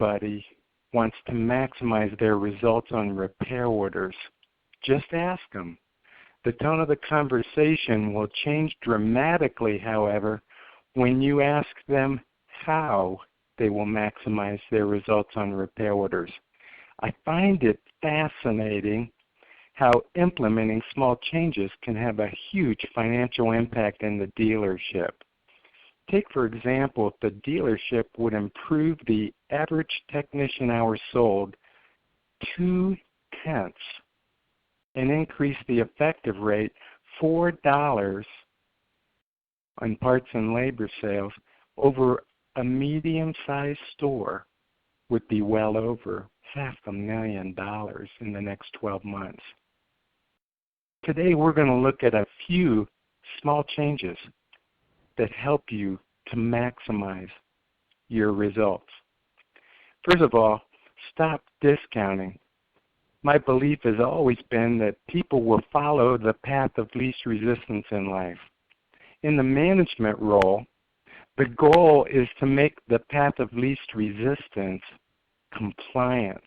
everybody wants to maximize their results on repair orders. Just ask them. The tone of the conversation will change dramatically, however, when you ask them how they will maximize their results on repair orders. I find it fascinating how implementing small changes can have a huge financial impact in the dealership. Take, for example, if the dealership would improve the average technician hours sold 0.2 and increase the effective rate $4 on parts and labor sales, over a medium-sized store would be well over $500,000 in the next 12 months. Today we're going to look at a few small changes that help you to maximize your results. First of all, stop discounting. My belief has always been that people will follow the path of least resistance in life. In the management role, the goal is to make the path of least resistance compliance.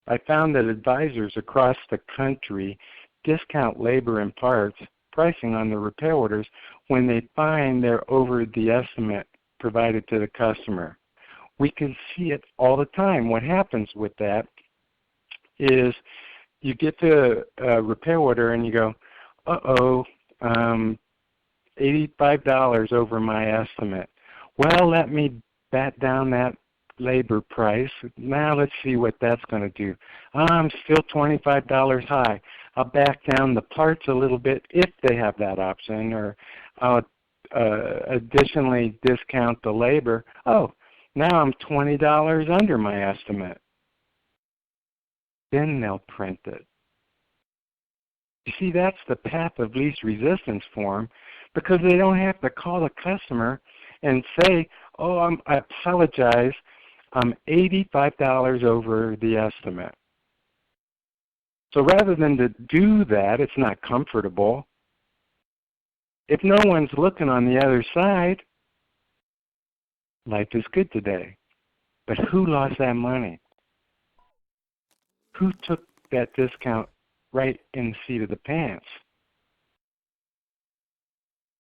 I found that advisors across the country discount labor and parts pricing on the repair orders when they find they're over the estimate provided to the customer. We can see it all the time. What happens with that is you get to a repair order and you go, $85 over my estimate. Well, let me bat down that labor price. Now let's see what that's going to do. I'm still $25 high. I'll back down the parts a little bit if they have that option, or I'll additionally discount the labor. Oh, now I'm $20 under my estimate. Then they'll print it. You see, that's the path of least resistance for them, because they don't have to call the customer and say, oh, I apologize, I'm $85 over the estimate. So rather than to do that, it's not comfortable. If no one's looking on the other side, life is good today. But who lost that money? Who took that discount right in the seat of the pants?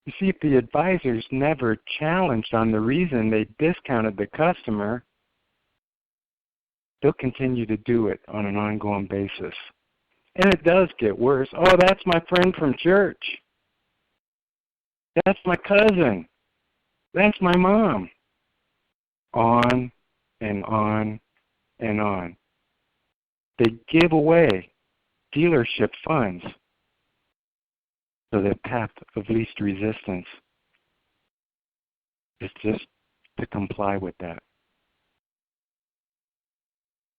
You see, if the advisor's never challenged on the reason they discounted the customer, they'll continue to do it on an ongoing basis. And it does get worse. Oh, that's my friend from church. That's my cousin. That's my mom. On and on and on. They give away dealership funds so the path of least resistance is just to comply with that.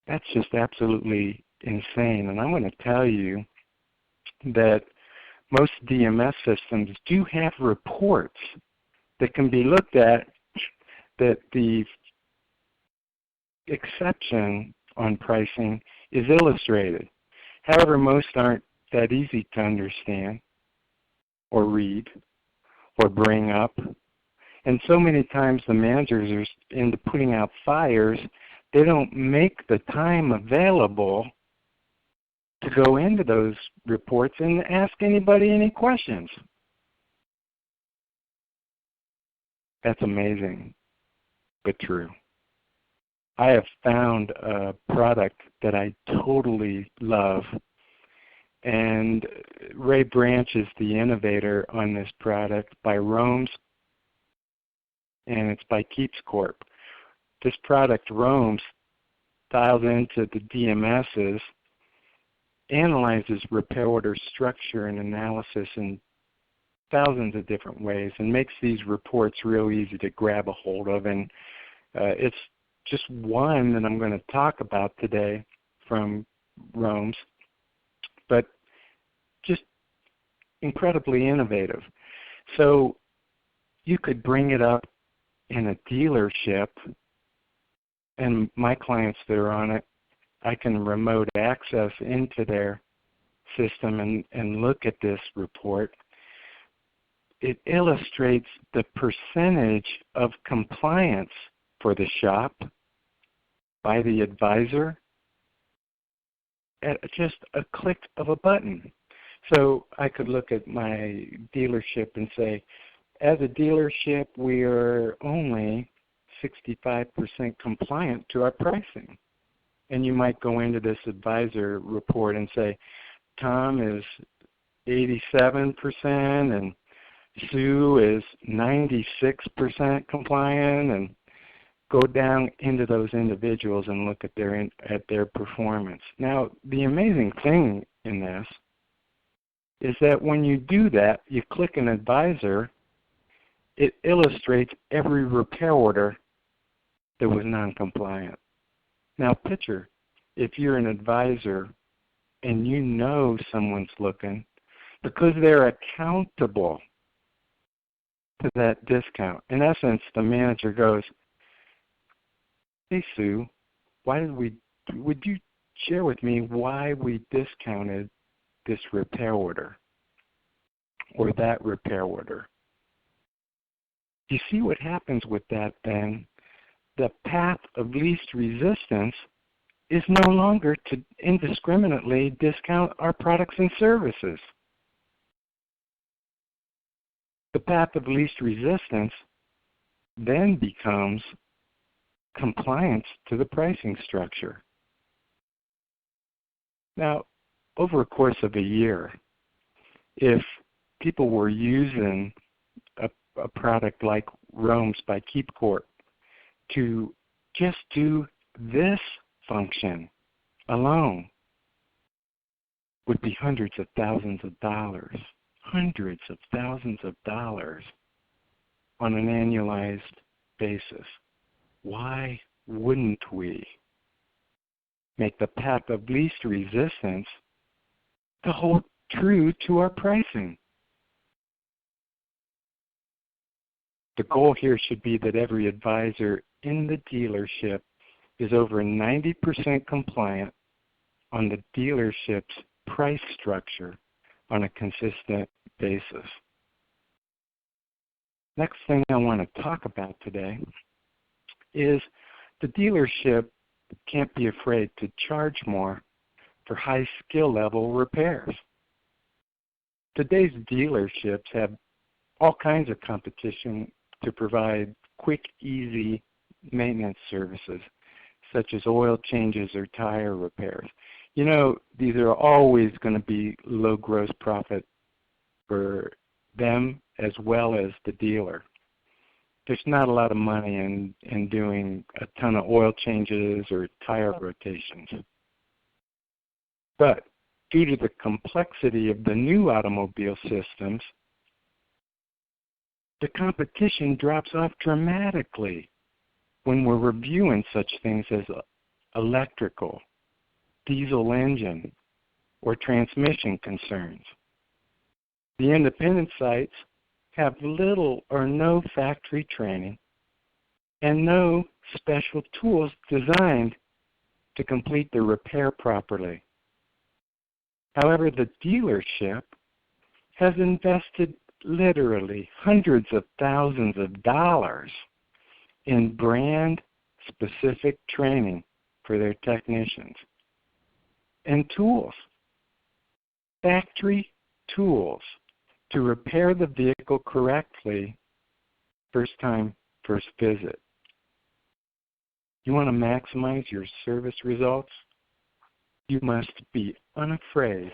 That's just absolutely insane. And I'm going to tell you that most DMS systems do have reports that can be looked at that the exception on pricing is illustrated. However, most aren't that easy to understand or read or bring up. And so many times the managers are into putting out fires, they don't make the time available to go into those reports and ask anybody any questions. That's amazing, but true. I have found a product that I totally love, and Ray Branch is the innovator on this product by Roams, and it's by Keeps Corp. This product, Roams, dials into the DMSs, analyzes repair order structure and analysis in thousands of different ways, and makes these reports real easy to grab a hold of. And it's just one that I'm going to talk about today from Roams, but just incredibly innovative. So you could bring it up in a dealership, and my clients that are on it, I can remote access into their system and look at this report. It illustrates the percentage of compliance for the shop by the advisor at just a click of a button. So I could look at my dealership and say, as a dealership, we are only 65% compliant to our pricing. And you might go into this advisor report and say, Tom is 87% and Sue is 96% compliant, and go down into those individuals and look at their performance. Now, the amazing thing in this is that when you do that, you click an advisor, it illustrates every repair order that was non-compliant. Now picture, if you're an advisor and you know someone's looking, because they're accountable to that discount. In essence, the manager goes, hey Sue, would you share with me why we discounted this repair order or that repair order? You see what happens with that then? The path of least resistance is no longer to indiscriminately discount our products and services. The path of least resistance then becomes compliance to the pricing structure. Now, over a course of a year, if people were using a product like Roams by Keep Corp to just do this function alone, would be hundreds of thousands of dollars on an annualized basis. Why wouldn't we make the path of least resistance to hold true to our pricing? The goal here should be that every advisor in the dealership is over 90% compliant on the dealership's price structure on a consistent basis. Next thing I want to talk about today is the dealership can't be afraid to charge more for high skill level repairs. Today's dealerships have all kinds of competition to provide quick, easy maintenance services, such as oil changes or tire repairs. You know, these are always going to be low gross profit for them as well as the dealer. There's not a lot of money in doing a ton of oil changes or tire rotations. But due to the complexity of the new automobile systems, the competition drops off dramatically when we're reviewing such things as electrical, diesel engine, or transmission concerns. The independent sites have little or no factory training and no special tools designed to complete the repair properly. However, the dealership has invested literally hundreds of thousands of dollars in brand-specific training for their technicians and tools, factory tools to repair the vehicle correctly first time, first visit. You want to maximize your service results? You must be unafraid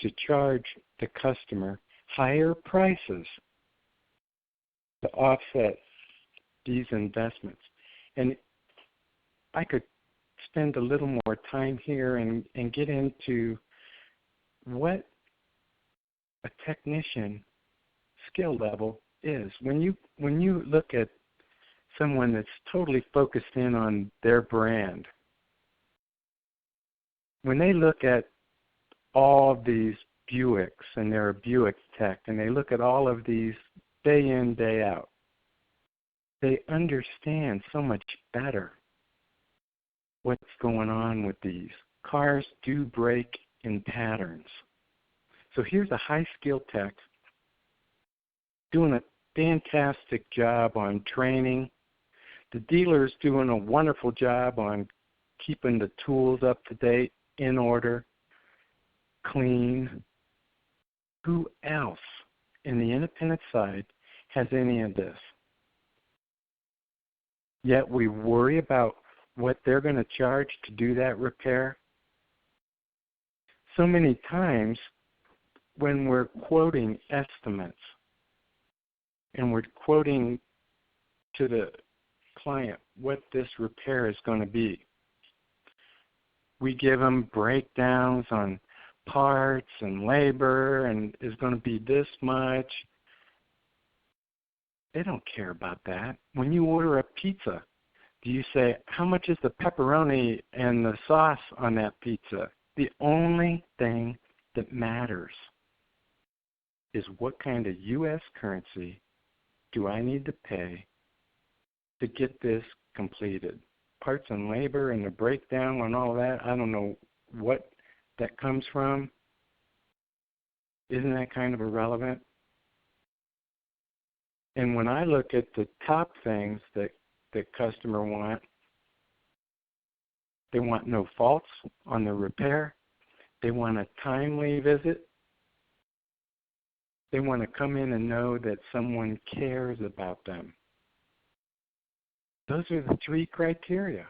to charge the customer higher prices to offset these investments. And I could spend a little more time here and get into what a technician skill level is. When you look at someone that's totally focused in on their brand, when they look at all these Buicks and they're a Buick tech and they look at all of these day in, day out, they understand so much better what's going on with these. Cars do break in patterns. So here's a high-skilled tech doing a fantastic job on training. The dealer's doing a wonderful job on keeping the tools up to date, in order, clean. Who else in the independent side has any of this? Yet we worry about what they're going to charge to do that repair. So many times when we're quoting estimates and we're quoting to the client what this repair is going to be, we give them breakdowns on parts and labor and is going to be this much. They don't care about that. When you order a pizza, do you say, how much is the pepperoni and the sauce on that pizza? The only thing that matters is what kind of U.S. currency do I need to pay to get this completed. Parts and labor and the breakdown and all that, I don't know what that comes from. Isn't that kind of irrelevant? And when I look at the top things that the customer want, they want no faults on the repair. They want a timely visit. They want to come in and know that someone cares about them. Those are the three criteria.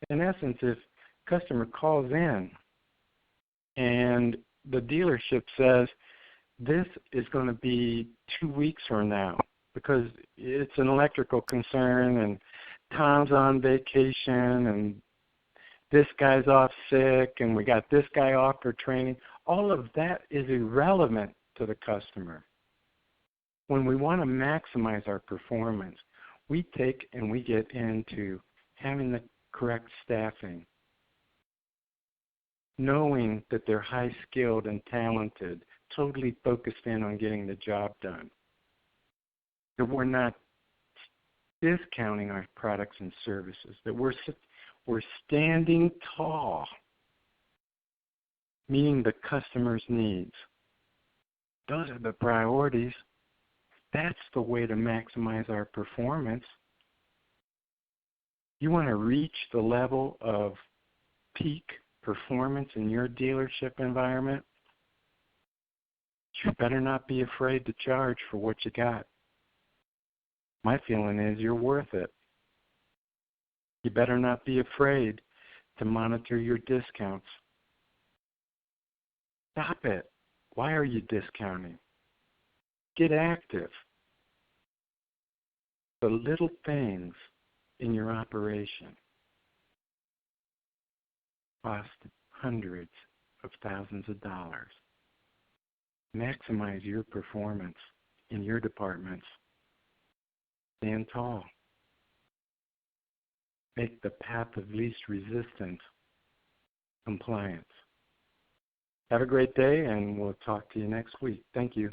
In essence, if a customer calls in and the dealership says, this is going to be 2 weeks from now because it's an electrical concern and Tom's on vacation and this guy's off sick and we got this guy off for training, all of that is irrelevant to the customer. When we want to maximize our performance, we take and we get into having the correct staffing, knowing that they're high-skilled and talented, totally focused in on getting the job done, that we're not discounting our products and services, that we're standing tall, meeting the customer's needs. Those are the priorities. That's the way to maximize our performance. You want to reach the level of peak performance in your dealership environment, you better not be afraid to charge for what you got. My feeling is you're worth it. You better not be afraid to monitor your discounts. Stop it. Why are you discounting? Get active. The little things in your operation cost hundreds of thousands of dollars. Maximize your performance in your departments. Stand tall. Make the path of least resistance compliance. Have a great day, and we'll talk to you next week. Thank you.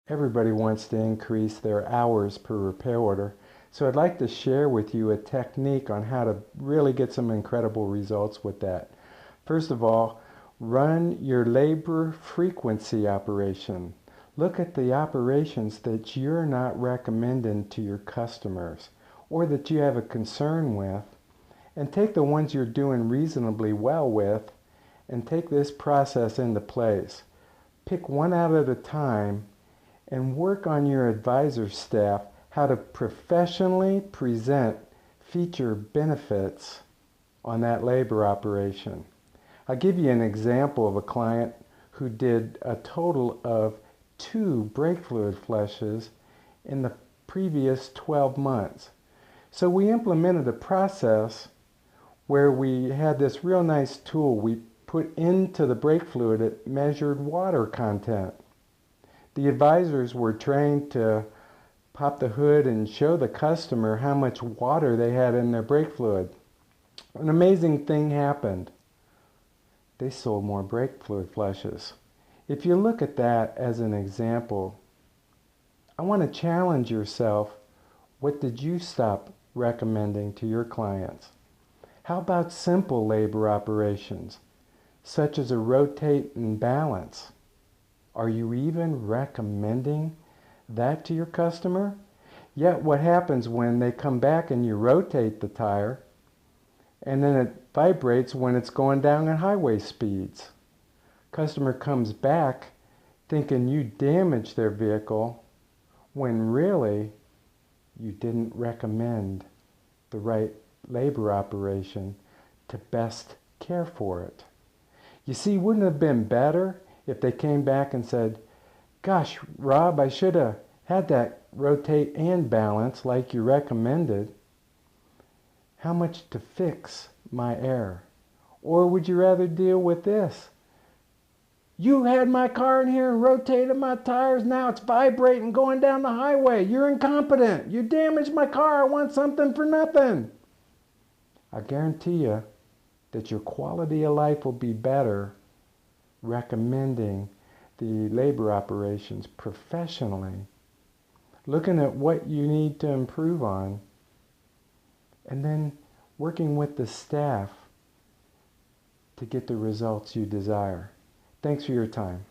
Everybody wants to increase their hours per repair order, so I'd like to share with you a technique on how to really get some incredible results with that. First of all, run your labor frequency operation. Look at the operations that you're not recommending to your customers or that you have a concern with, and take the ones you're doing reasonably well with and take this process into place. Pick one out at a time and work on your advisor staff how to professionally present feature benefits on that labor operation. I'll give you an example of a client who did a total of 2 brake fluid flushes in the previous 12 months. So we implemented a process where we had this real nice tool we put into the brake fluid that measured water content. The advisors were trained to pop the hood and show the customer how much water they had in their brake fluid. An amazing thing happened. They sold more brake fluid flushes. If you look at that as an example, I want to challenge yourself. What did you stop recommending to your clients? How about simple labor operations, such as a rotate and balance? Are you even recommending that to your customer? Yet what happens when they come back and you rotate the tire and then it vibrates when it's going down at highway speeds? Customer comes back thinking you damaged their vehicle when really you didn't recommend the right labor operation to best care for it. You see, wouldn't it have been better if they came back and said, gosh, Rob, I should have had that rotate and balance like you recommended. How much to fix my error? Or would you rather deal with this? You had my car in here and rotated my tires. Now it's vibrating going down the highway. You're incompetent. You damaged my car. I want something for nothing. I guarantee you that your quality of life will be better recommending the labor operations professionally, looking at what you need to improve on, and then working with the staff to get the results you desire. Thanks for your time.